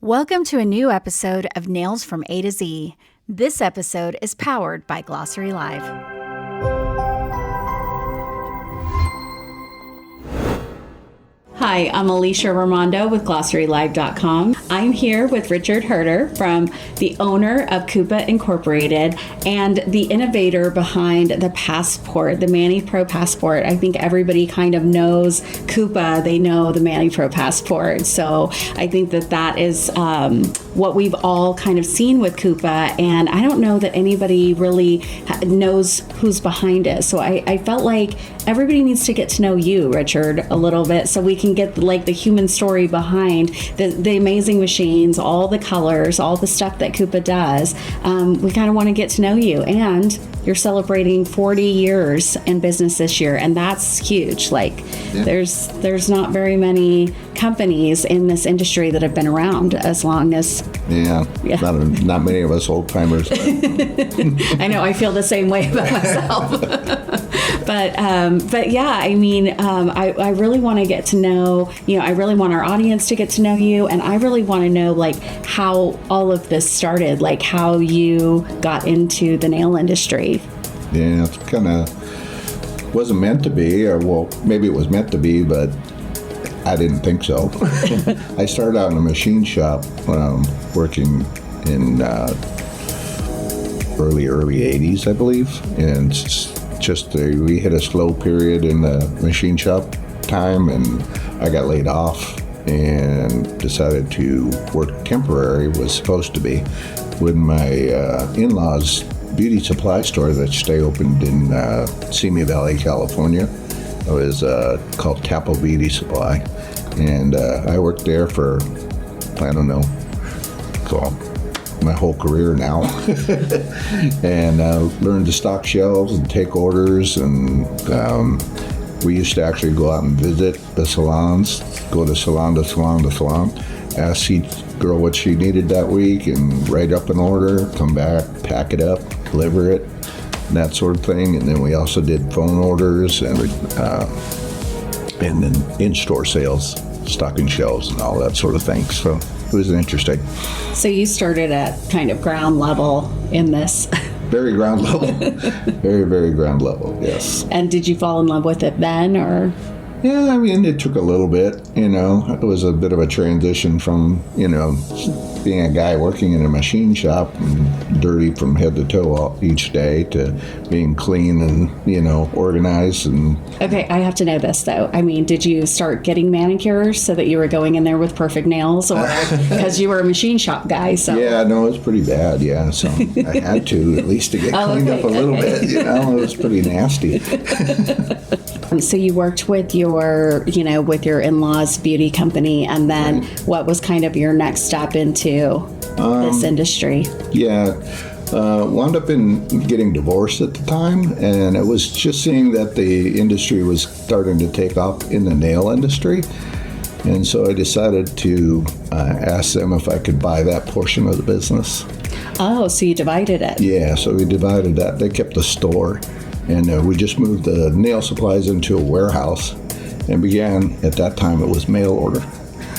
Welcome to a new episode of Nails from A to Z. This episode is powered by Glossary Live. Hi, I'm Alicia Ramondo with GlossaryLive.com. I'm here with Richard Herter, the owner of KUPA Incorporated and the innovator behind the Passport, the Manny Pro Passport. I think everybody kind of knows KUPA. They know the Manny Pro Passport. So I think that is what we've all kind of seen with KUPA, and I don't know that anybody really knows who's behind it. So I felt like everybody needs to get to know you, Richard, a little bit, so we can get like the human story behind the amazing machines, all the colors, all the stuff that KUPA does. We kind of want to get to know you, and you're celebrating 40 years in business this year, and that's huge. There's not very many companies in this industry that have been around as long as not many of us old timers. I know, I feel the same way about myself. But yeah, I mean, I really want to get to know, I really want our audience to get to know you, and I really want to know how all of this started, how you got into the nail industry. Yeah, it's kind of wasn't meant to be, or well, maybe it was meant to be, but I didn't think so. I started out in a machine shop working in early 80s, I believe, and we hit a slow period in the machine shop time, and I got laid off and decided to work temporary, was supposed to be, with my in-laws' beauty supply store that they opened in Simi Valley, California. It was called Capo Beauty Supply, and I worked there for, I don't know, my whole career now, and learned to stock shelves and take orders, and we used to actually go out and visit the salons, go to salon to salon to salon, ask each girl what she needed that week, and write up an order, come back, pack it up, deliver it, and that sort of thing. And then we also did phone orders and then in-store sales, stocking shelves and all that sort of thing. So it was interesting. So you started at kind of ground level in this. Very ground level. Very, very ground level, yes. And did you fall in love with it then, or? Yeah, I mean, it took a little bit, It was a bit of a transition from, being a guy working in a machine shop and dirty from head to toe each day to being clean and, organized. And okay, I have to know this, though. I mean, did you start getting manicures so that you were going in there with perfect nails, or because you were a machine shop guy? So yeah, no, it was pretty bad, yeah. So I had to, at least to get cleaned up a little bit, It was pretty nasty. So you worked with your in-laws' beauty company, and then what was kind of your next step into this industry? Yeah, wound up in getting divorced at the time, and it was just seeing that the industry was starting to take off in the nail industry. And so I decided to ask them if I could buy that portion of the business. Oh, so you divided it? Yeah, so we divided that. They kept the store. And we just moved the nail supplies into a warehouse and began, at that time, it was mail order.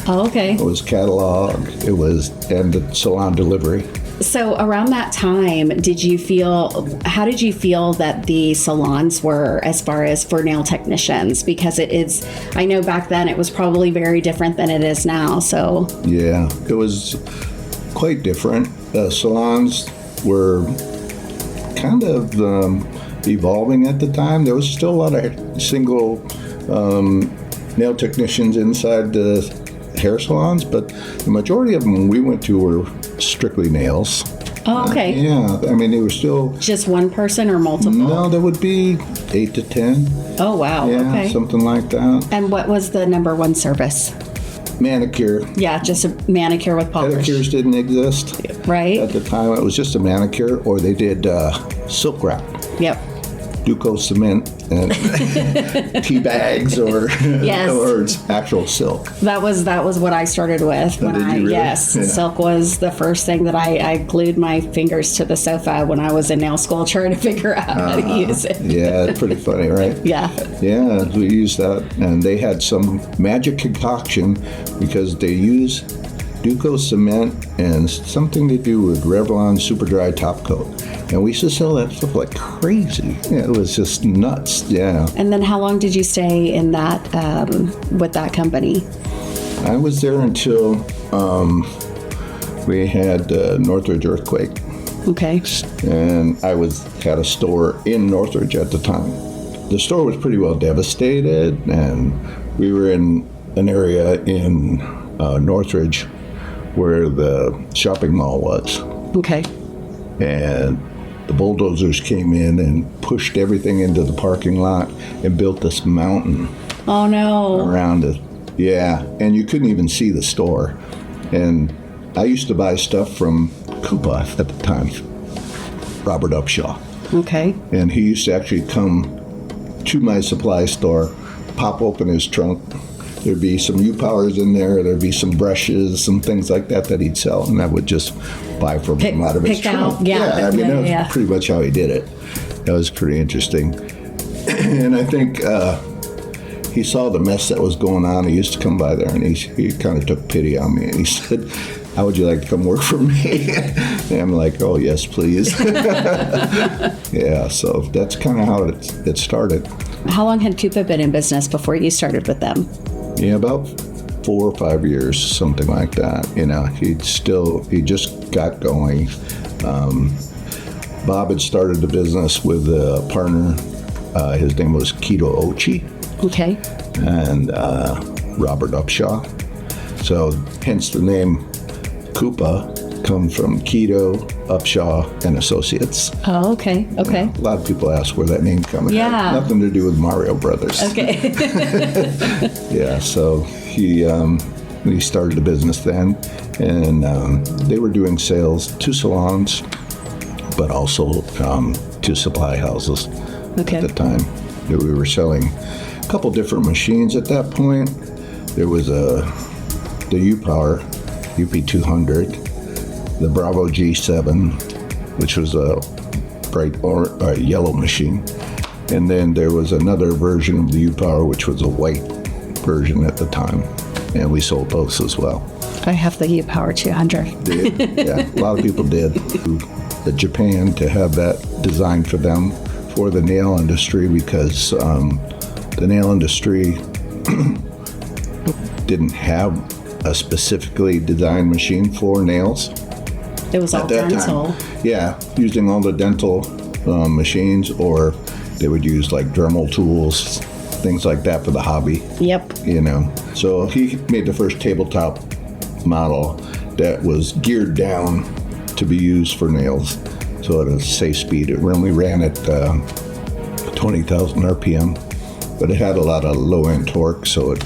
Oh, okay. It was catalog, and the salon delivery. So around that time, how did you feel that the salons were as far as for nail technicians? Because I know back then it was probably very different than it is now, so. Yeah, it was quite different. Salons were kind of evolving at the time. There was still a lot of single nail technicians inside the hair salons, but the majority of them we went to were strictly nails. Oh, okay. Yeah, I mean, they were still... Just one person or multiple? No, there would be 8 to 10. Oh, wow. Yeah, okay. Something like that. And what was the number one service? Manicure. Yeah, just a manicure with polish. Pedicures didn't exist. Right. At the time, it was just a manicure, or they did silk wrap. Yep. Duco cement and tea bags or yes. or actual silk. That was what I started with when really? Yes, Yeah. Silk was the first thing that I glued my fingers to the sofa when I was in nail school trying to figure out how to use it. Yeah, it's pretty funny, right? Yeah. Yeah, we used that, and they had some magic concoction because they use Duco cement and something to do with Revlon super dry top coat. And we used to sell that stuff like crazy. Yeah, it was just nuts. Yeah. And then how long did you stay in that with that company? I was there until we had the Northridge earthquake. Okay. And I had a store in Northridge at the time. The store was pretty well devastated, and we were in an area in Northridge where the shopping mall was. Okay. And the bulldozers came in and pushed everything into the parking lot and built this mountain. Oh, no. Around it. Yeah, and you couldn't even see the store. And I used to buy stuff from KUPA at the time, Robert Upshaw. Okay. And he used to actually come to my supply store, pop open his trunk. There'd be some U-Powers in there. There'd be some brushes, some things like that he'd sell. And I would just buy from him out of his trunk. Yeah, I mean, that was pretty much how he did it. That was pretty interesting. And I think he saw the mess that was going on. He used to come by there, and he kind of took pity on me. And he said, "How would you like to come work for me?" And I'm like, "Oh, yes, please." Yeah, so that's kind of how it started. How long had KUPA been in business before you started with them? Yeah, about 4 or 5 years, something like that. You know, he just got going. Bob had started the business with a partner. His name was Keto Ochi. Okay. And Robert Upshaw. So hence the name KUPA comes from Keto, Upshaw, and Associates. Oh, okay. Okay. You know, a lot of people ask where that name comes from. Yeah. Nothing to do with Mario Brothers. Okay. Yeah, so he started the business then, and they were doing sales to salons, but also to supply houses at the time. We were selling a couple different machines at that point. There was the U-Power UP200, the Bravo G7, which was a bright yellow machine. And then there was another version of the U-Power, which was a white version at the time. And we sold those as well. I have the U-Power 200. Did? Yeah, a lot of people did. To Japan to have that designed for them for the nail industry, because the nail industry didn't have a specifically designed machine for nails. It was all dental. Yeah, using all the dental machines, or they would use like dermal tools, things like that for the hobby. Yep. You know, so he made the first tabletop model that was geared down to be used for nails. So at a safe speed, it only ran at 20,000 RPM, but it had a lot of low-end torque, so it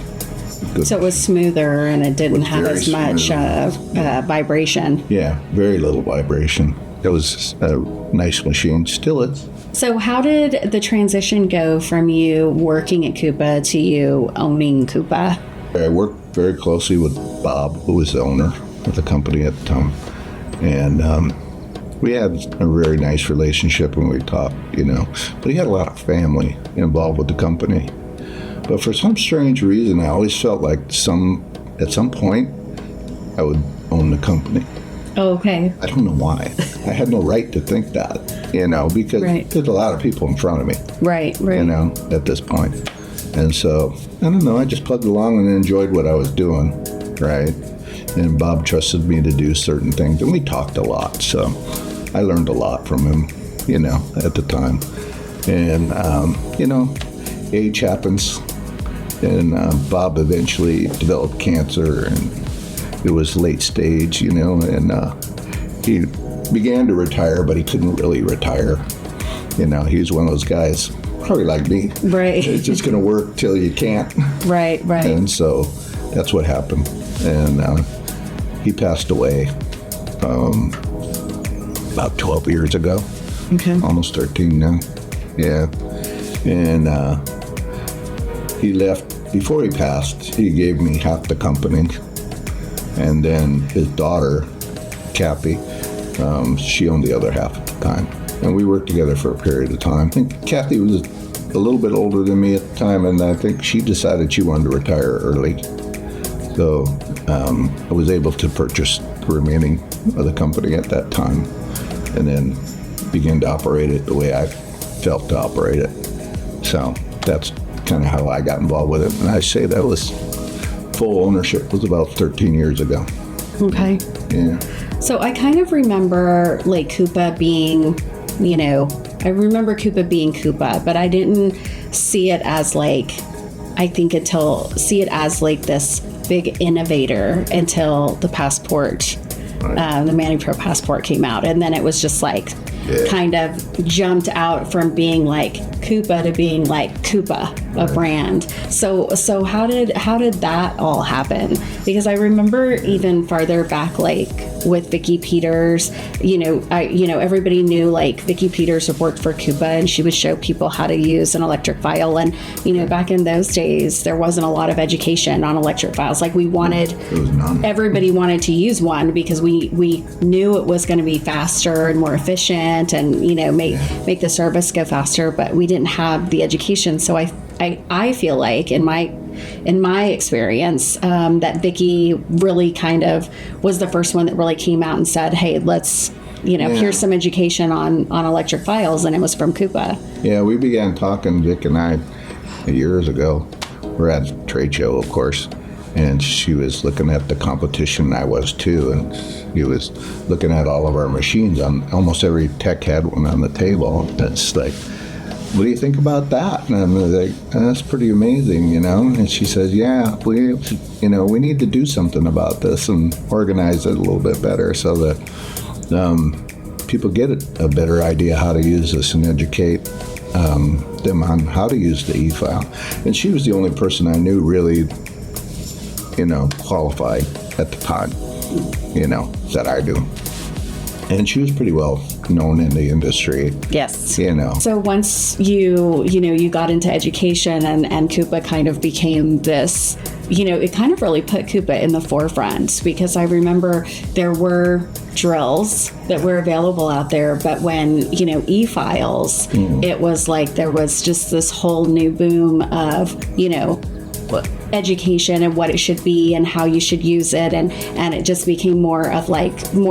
was smoother, and it didn't have as much vibration. Yeah, very little vibration. It was a nice machine, still is. So how did the transition go from you working at KUPA to you owning KUPA? I worked very closely with Bob, who was the owner of the company at the time, and we had a very nice relationship when we talked, you know. But he had a lot of family involved with the company. But for some strange reason, I always felt like at some point, I would own the company. Oh, okay. I don't know why. I had no right to think that, you know, because there's a lot of people in front of me. Right. You know, at this point. And so, I don't know, I just plugged along and enjoyed what I was doing, right? And Bob trusted me to do certain things, and we talked a lot, so I learned a lot from him, you know, at the time. And, you know, age happens, and Bob eventually developed cancer, and it was late stage, you know, and he began to retire, but he couldn't really retire. You know, he was one of those guys, probably like me. Right. It's just going to work till you can't. Right. And so that's what happened. And he passed away about 12 years ago. Okay. Almost 13 now. Yeah. And he left. Before he passed, he gave me half the company. And then his daughter, Kathy, she owned the other half at the time. And we worked together for a period of time. I think Kathy was a little bit older than me at the time, and I think she decided she wanted to retire early. So I was able to purchase the remaining of the company at that time and then begin to operate it the way I felt to operate it. So that's kind of how I got involved with it. And I say that was full ownership was about 13 years ago. Okay. Yeah. So I kind of remember like KUPA being, I remember KUPA being KUPA, but I didn't see it as like, see it as like this big innovator until the passport, the ManiPro passport came out. And then it was just like, kind of jumped out from being like KUPA to being like KUPA, a brand. So how did that all happen? Because I remember even farther back, like with Vicki Peters, everybody knew like Vicki Peters had worked for KUPA, and she would show people how to use an electric file. And back in those days, there wasn't a lot of education on electric files. Like everybody wanted to use one because we knew it was going to be faster and more efficient and make the service go faster, but we didn't have the education. So I feel like in my experience that Vicki really kind of was the first one that really came out and said, hey, let's here's some education on electric files, and it was from KUPA. Yeah, we began talking, Vic and I, years ago. We're at a trade show, of course, and she was looking at the competition. I was too, and he was looking at all of our machines. Almost every tech had one on the table. It's like, what do you think about that? And I'm like, that's pretty amazing, And she says, yeah, we need to do something about this and organize it a little bit better so that people get a better idea how to use this and educate them on how to use the e-file. And she was the only person I knew really, qualified at the time, that I do. And she was pretty well known in the industry. Yes. So once you got into education and KUPA kind of became this, it kind of really put KUPA in the forefront, because I remember there were drills that were available out there, but when, e-files, it was like there was just this whole new boom of, education and what it should be and how you should use it, and it just became more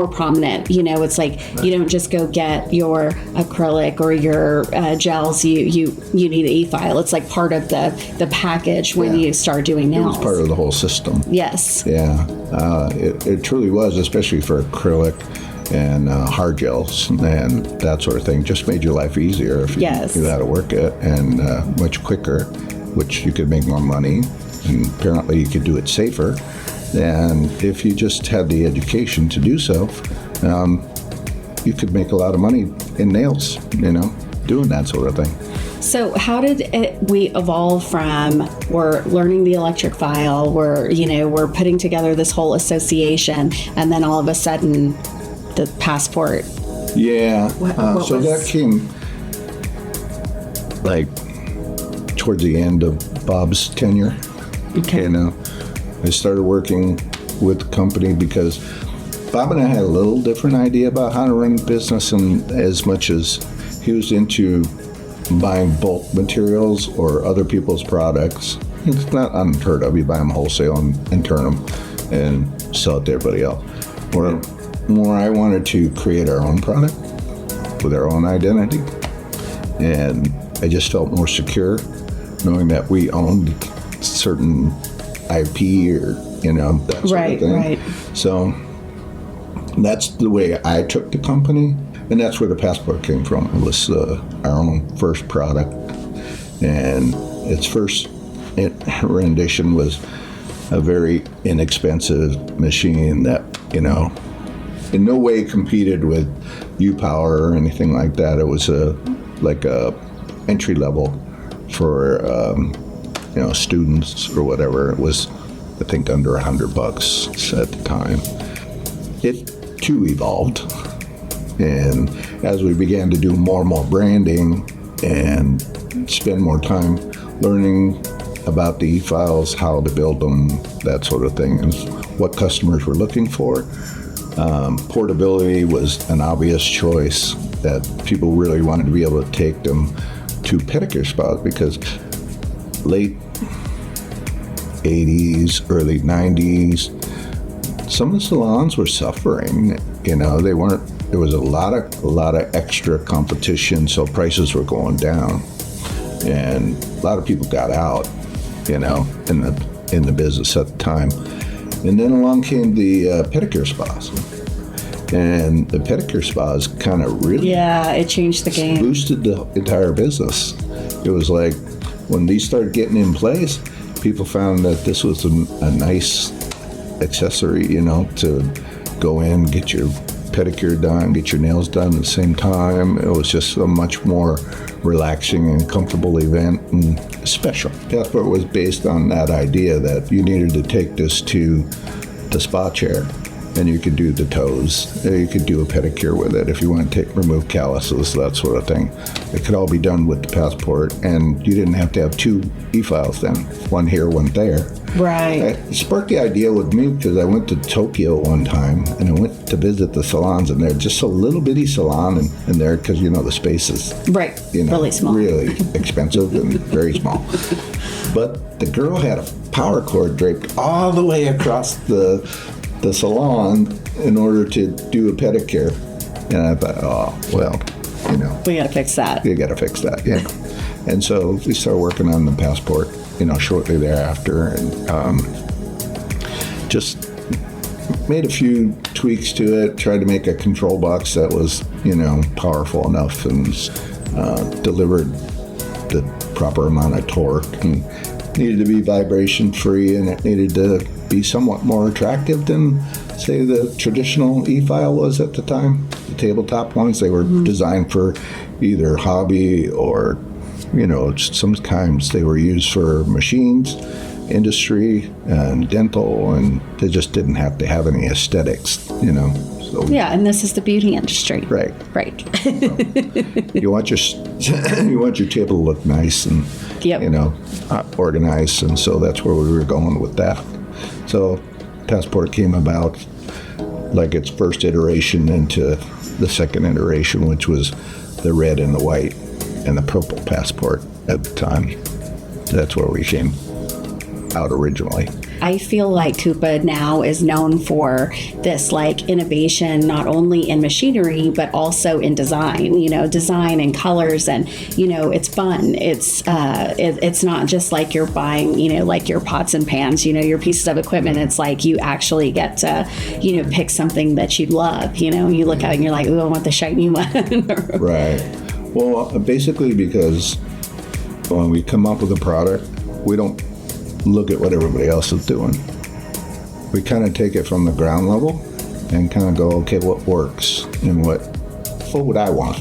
prominent. It's like you don't just go get your acrylic or your gels. You need an e-file. It's like part of the package when you start doing nails. It was part of the whole system. Yes. Yeah, it truly was, especially for acrylic and hard gels and that sort of thing. Just made your life easier if you knew how to work it, and much quicker, which you could make more money. And apparently you could do it safer. And if you just had the education to do so, you could make a lot of money in nails, doing that sort of thing. So how did we evolve from we're learning the electric file, we're putting together this whole association, and then all of a sudden the passport? Yeah. So that came like towards the end of Bob's tenure. Okay. I started working with the company because Bob and I had a little different idea about how to run business, and as much as he was into buying bulk materials or other people's products, it's not unheard of. You buy them wholesale and turn them and sell it to everybody else. Or more, I wanted to create our own product with our own identity, and I just felt more secure knowing that we owned certain IP or that sort of thing. Right. So that's the way I took the company, and that's where the passport came from. It was our own first product, and its first rendition was a very inexpensive machine that in no way competed with U-Power or anything like that. It was like a entry level for students or whatever. It was, I think, under $100 at the time. It too evolved, and as we began to do more and more branding and spend more time learning about the e-files, how to build them, that sort of thing, and what customers were looking for, portability was an obvious choice, that people really wanted to be able to take them to pedicure spas, because late 80s, early 90s, some of the salons were suffering. They weren't. There was a lot of extra competition, so prices were going down, and a lot of people got out. In the business at the time, and then along came the pedicure spas, and the pedicure spas kind of really it changed the game, boosted the entire business. It was like when these started getting in place, people found that this was a nice accessory, to go in, get your pedicure done, get your nails done at the same time. It was just a much more relaxing and comfortable event and special. Passport was based on that idea that you needed to take this to the spa chair, and you could do the toes. You could do a pedicure with it if you want to remove calluses, that sort of thing. It could all be done with the Passport, and you didn't have to have two e-files then, one here, one there. Right. It sparked the idea with me because I went to Tokyo one time, and I went to visit the salons, and they're just a little bitty salon in there because, the space is really small. Really expensive and very small. But the girl had a power cord draped all the way across the salon in order to do a pedicure. And I thought, we got to fix that. You got to fix that, yeah. And so we started working on the Passport, shortly thereafter, and just made a few tweaks to it, tried to make a control box that was, powerful enough and delivered the proper amount of torque, and needed to be vibration free, and it needed to be somewhat more attractive than, say, the traditional e-file was at the time. The tabletop ones, they were designed for either hobby or, sometimes they were used for machines, industry, and dental, and they just didn't have to have any aesthetics, So, yeah, and this is the beauty industry. Right. You want your table to look nice and organized, and so that's where we were going with that. So Passport came about like its first iteration into the second iteration, which was the red and the white and the purple Passport at the time. That's where we came out originally. I feel like KUPA now is known for this innovation, not only in machinery, but also in design, design and colors, and, it's fun. It's not just like you're buying, like your pots and pans, your pieces of equipment. It's like you actually get to, pick something that you love, you look at it and you're like, ooh, I want the shiny one. Right. Well, basically because when we come up with a product, we don't look at what everybody else is doing. We kind of take it from the ground level and kind of go, okay, what works and what would I want?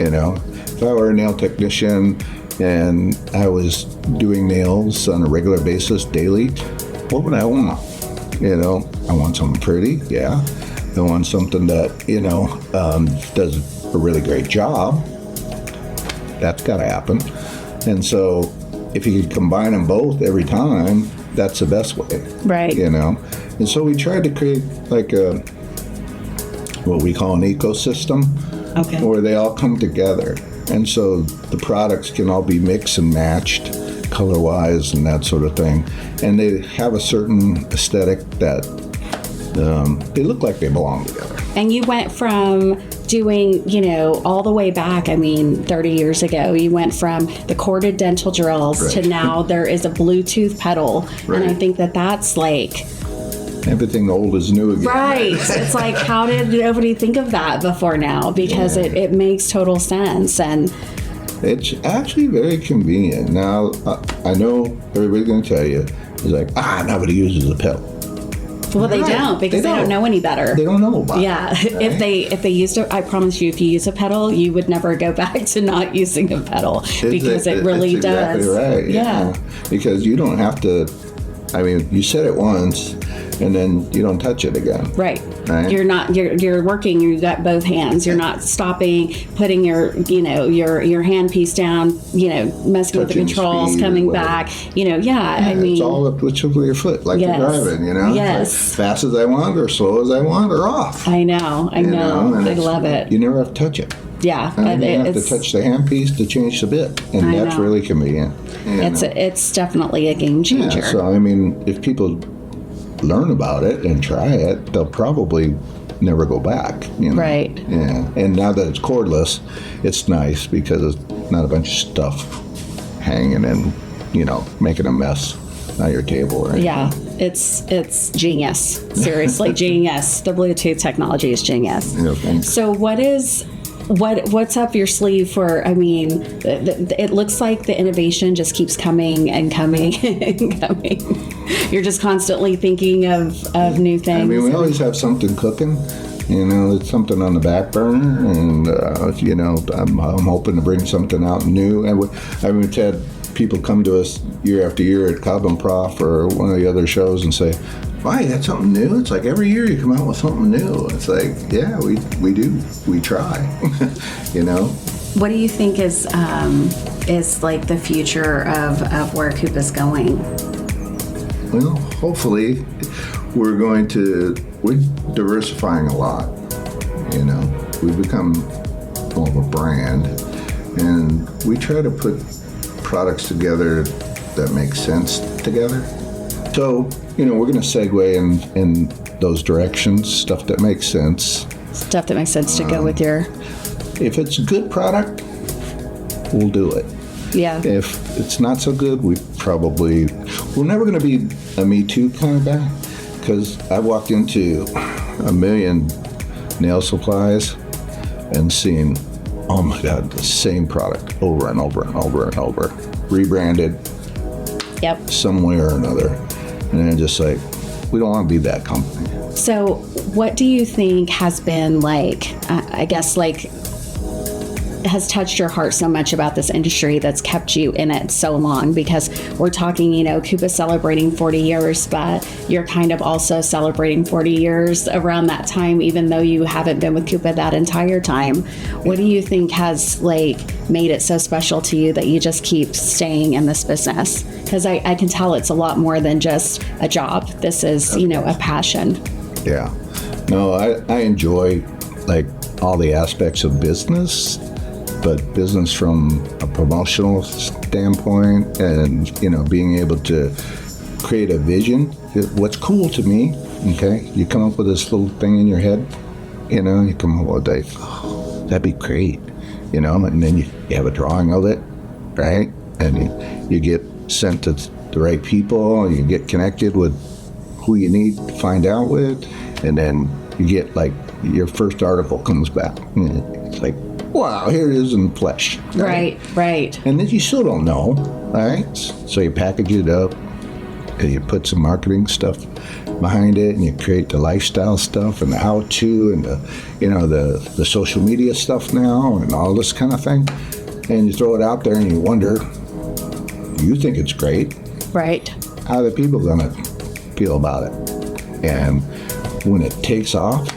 If I were a nail technician and I was doing nails on a regular basis daily, what would I want? I want something pretty, yeah. I want something that, does a really great job. That's got to happen. And so if you could combine them both every time, that's the best way. Right. And so we tried to create what we call an ecosystem, where they all come together. And so the products can all be mixed and matched color-wise and that sort of thing. And they have a certain aesthetic that they look like they belong together. And you went from doing, all the way back, 30 years ago, you went from the corded dental drills to now there is a Bluetooth pedal. Right. And I think that's like... everything old is new again. Right. It's like, how did nobody think of that before now? Because it makes total sense. And it's actually very convenient. Now, I know everybody's going to tell you, it's like, nobody uses a pedal. Well, they don't, because they don't know any better. They don't know about it. Yeah. Right? If they used it, I promise you, if you use a pedal, you would never go back to not using a pedal, because it really does. Exactly right. Yeah. Because you don't have to. You set it once, and then you don't touch it again. Right. You're not. You're working. You got both hands. You're not stopping, putting your your handpiece down. Messing with the controls, coming back. It's all up with your foot, like you're driving. Yes. As fast as I want, or slow as I want, or off. I know. I love it. You never have to touch it. Yeah, And you have to touch the handpiece to change the bit, and I that's know. really convenient. It's definitely a game changer. Yeah, so I mean, if people learn about it and try it, they'll probably never go back. Right. Yeah, and now that it's cordless, it's nice because it's not a bunch of stuff hanging and making a mess on your table. Right? Yeah, it's genius. Seriously, genius. The Bluetooth technology is genius. Yeah, thanks. So what's up your sleeve for? I mean, it looks like the innovation just keeps coming and coming and coming. You're just constantly thinking of new things. I mean, we always have something cooking. It's something on the back burner, and I'm hoping to bring something out new. And we've had people come to us year after year at KUPA Prof or one of the other shows and say, "Why, that's something new?" It's like every year you come out with something new. It's like, yeah, we do. We try. What do you think is like the future of where KUPA's going? Well, hopefully we're diversifying a lot. We've become more of a brand, and we try to put products together that make sense together. So, we're going to segue in those directions, stuff that makes sense. Stuff that makes sense to go with your... If it's a good product, we'll do it. Yeah. If it's not so good, we're never going to be a Me Too kind of guy, because I walked into a million nail supplies and seen, oh my God, the same product over and over and over and over, rebranded Yep. some way or another. And then just like, we don't want to be that company. So what do you think has been has touched your heart so much about this industry that's kept you in it so long? Because we're talking, KUPA celebrating 40 years, but you're kind of also celebrating 40 years around that time, even though you haven't been with KUPA that entire time. What do you think has made it so special to you that you just keep staying in this business? Because I can tell it's a lot more than just a job. This is, a passion. Yeah. No, I enjoy all the aspects of business, but business from a promotional standpoint and, being able to create a vision. What's cool to me, okay, you come up with this little thing in your head, you come up with that'd be great, and then you have a drawing of it, right? And you get sent to the right people, and you get connected with who you need to find out with, and then you get your first article comes back. It's like, wow, here it is in flesh. Right. And then you still don't know, right? So you package it up, and you put some marketing stuff behind it, and you create the lifestyle stuff and the how-to and the social media stuff now and all this kind of thing. And you throw it out there, and you wonder, you think it's great. Right. How are the people going to feel about it? And when it takes off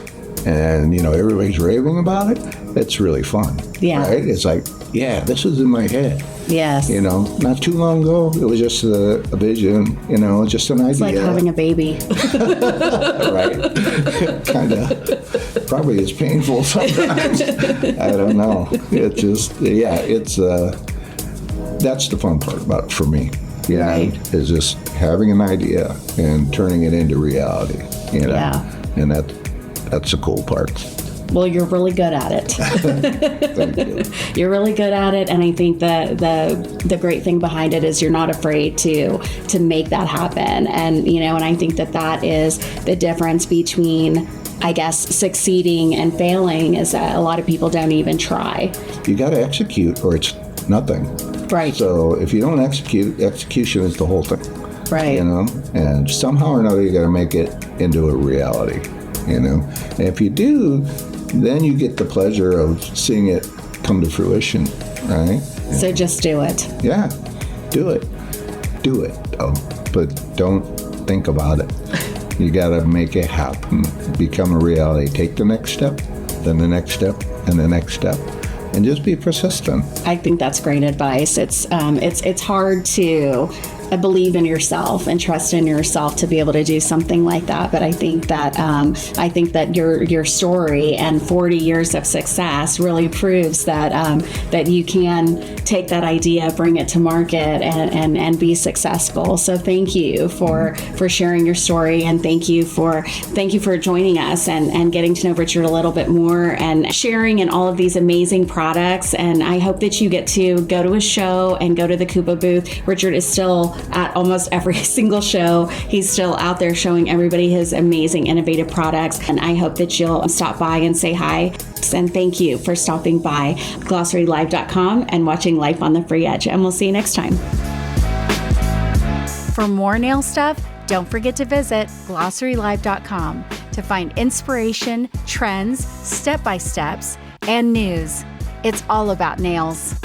and, everybody's raving about it, it's really fun. Yeah. Right? It's like, yeah, this was in my head. Yes. Not too long ago, it was just a vision, just an idea. It's like having a baby. Right. Kind of. Probably is painful sometimes. I don't know. It just, that's the fun part about it for me. Right. Is just having an idea and turning it into reality. Yeah. And that's the cool part. Well, you're really good at it. Thank you. You're really good at it, and I think that the great thing behind it is you're not afraid to make that happen. And and I think that is the difference between, I guess, succeeding and failing, is that a lot of people don't even try. You got to execute, or it's nothing. Right. So if you don't execute, execution is the whole thing. Right. And somehow or another you got to make it into a reality. And if you do, then you get the pleasure of seeing it come to fruition, right? So just do it. Yeah, do it. But don't think about it. You got to make it happen, become a reality. Take the next step, then the next step, and the next step, and just be persistent. I think that's great advice. It's hard to believe in yourself and trust in yourself to be able to do something like that. But I think that your story and 40 years of success really proves that you can take that idea, bring it to market, and be successful. So thank you for sharing your story, and thank you for joining us and getting to know Richard a little bit more and sharing in all of these amazing products. And I hope that you get to go to a show and go to the KUPA booth. Richard is still at almost every single show. He's still out there showing everybody his amazing, innovative products. And I hope that you'll stop by and say hi. And thank you for stopping by glossarylive.com and watching Life on the Free Edge. And we'll see you next time. For more nail stuff, don't forget to visit glossarylive.com to find inspiration, trends, step-by-steps, and news. It's all about nails.